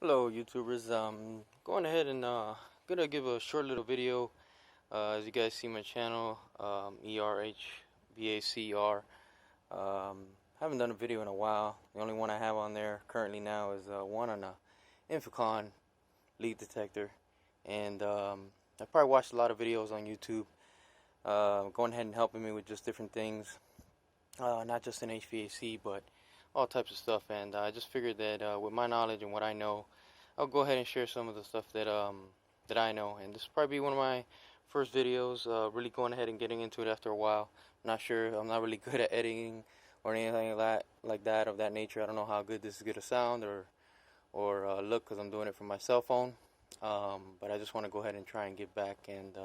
Hello, YouTubers. Going ahead and gonna give a short little video. As you guys see my channel, ERHVACR. Haven't done a video in a while. The only one I have on there currently now is one on a Inficon leak detector, and I probably watched a lot of videos on YouTube, going ahead and helping me with just different things, not just in HVAC, but all types of stuff. And I just figured that with my knowledge and what I know, I'll go ahead and share some of the stuff that I know. And this will probably be one of my first videos, really going ahead and getting into it after a while. I'm not really good at editing or anything like that of that nature. I don't know how good this is gonna sound or look, because I'm doing it from my cell phone. But I just want to go ahead and try and get back and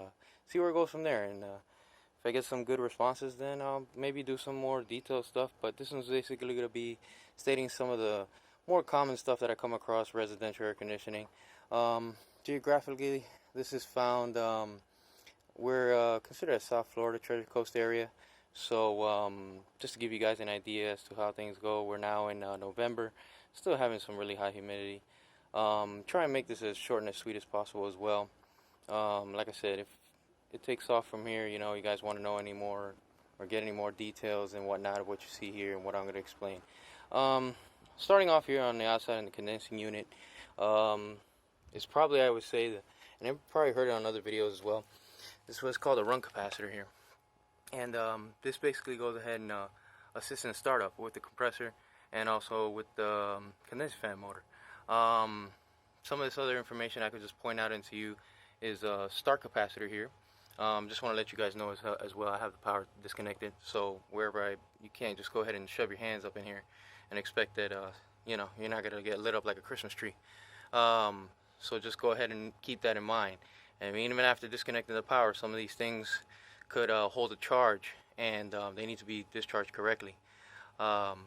see where it goes from there. And if I get some good responses, then I'll maybe do some more detailed stuff. But this one's basically going to be stating some of the more common stuff that I come across residential air conditioning. Geographically, this is found, we're considered a South Florida Treasure Coast area. So just to give you guys an idea as to how things go, we're now in November, still having some really high humidity. Try and make this as short and as sweet as possible as well. Like I said, if it takes off from here, you guys want to know any more or get any more details and whatnot of what you see here and what I'm going to explain. Starting off here on the outside in the condensing unit, it's probably, I would say, and I've probably heard it on other videos as well, this is what's called a run capacitor here. And this basically goes ahead and assists in startup with the compressor and also with the condensing fan motor. Some of this other information I could just point out into you is a start capacitor here. Just want to let you guys know as well, I have the power disconnected, so you can't just go ahead and shove your hands up in here and expect that you're not gonna get lit up like a Christmas tree. So just go ahead and keep that in mind. I mean, even after disconnecting the power, some of these things could hold a charge, and they need to be discharged correctly. But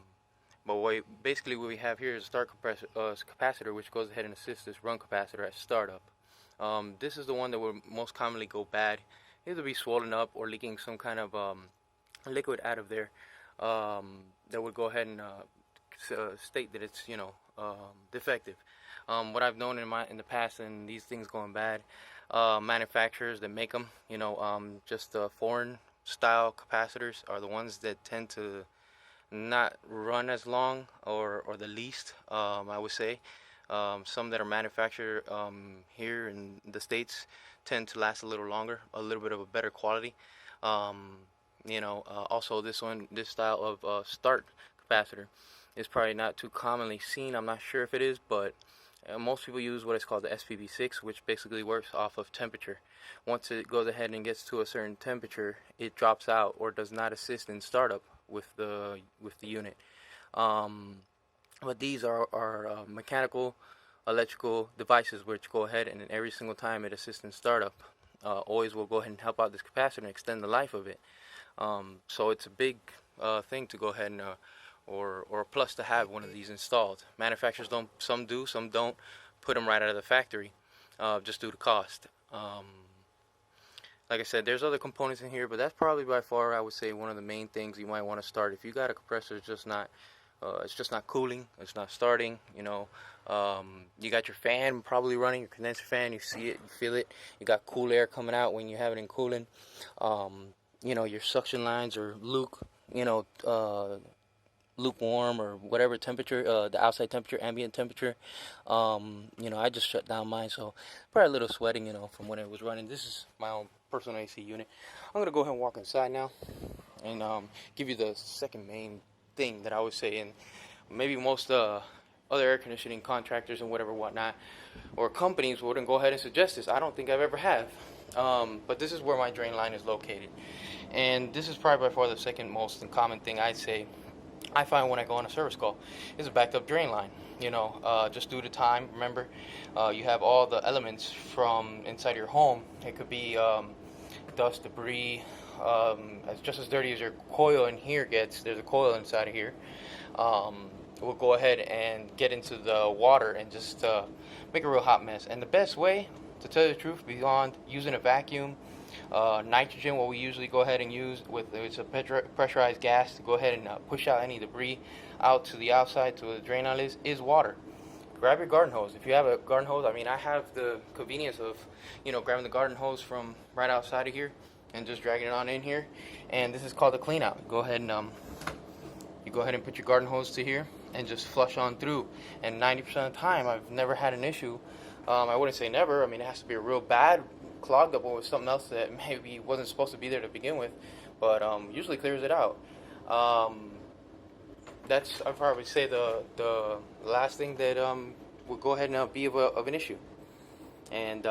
basically what we have here is a start capacitor, which goes ahead and assists this run capacitor at startup. This is the one that will most commonly go bad, either be swollen up or leaking some kind of liquid out of there, that would go ahead and state that it's defective. What I've known in the past, and these things going bad, manufacturers that make them, just foreign style capacitors are the ones that tend to not run as long or the least, I would say. Some that are manufactured here in the States tend to last a little longer, a little bit of a better quality. Also this style of start capacitor is probably not too commonly seen. I'm not sure if it is, but most people use what is called the SPB6, which basically works off of temperature. Once it goes ahead and gets to a certain temperature, it drops out or does not assist in startup with the unit. But these are mechanical, electrical devices which go ahead and every single time it assists in startup, always will go ahead and help out this capacitor and extend the life of it. So it's a big thing to go ahead and or a plus to have one of these installed. Manufacturers don't, some do, some don't put them right out of the factory, just due to cost. Like I said, there's other components in here, but that's probably by far, I would say, one of the main things you might want to start. If you got a compressor it's just not cooling, it's not starting, you got your fan probably running, your condenser fan, you see it, you feel it, you got cool air coming out when you have it in cooling, your suction lines are lukewarm or whatever temperature, the outside temperature, ambient temperature. I just shut down mine, so probably a little sweating, from when it was running. This is my own personal AC unit. I'm gonna go ahead and walk inside now and give you the second main thing that I would say, and maybe most other air conditioning contractors and whatnot, or companies wouldn't go ahead and suggest this. I don't think I've ever have. But this is where my drain line is located, and this is probably by far the second most common thing I'd say I find when I go on a service call is a backed up drain line. Just due to time. Remember, you have all the elements from inside your home. It could be dust, debris, just as dirty as your coil in here gets. There's a coil inside of here. We'll go ahead and get into the water and just make a real hot mess. And the best way, to tell you the truth, beyond using a vacuum, nitrogen, what we usually go ahead and use it's a pressurized gas to go ahead and push out any debris out to the outside to the drain outlet, is water. grab your garden hose. If you have a garden hose, I mean, I have the convenience of, grabbing the garden hose from right outside of here and just dragging it on in here. And this is called a clean out. Go ahead and you go ahead and put your garden hose to here and just flush on through. And 90% of the time, I've never had an issue. I wouldn't say never. I mean, it has to be a real bad clogged up with something else that maybe wasn't supposed to be there to begin with, but usually clears it out. That's, I'd probably say, the last thing that would go ahead and be of an issue. And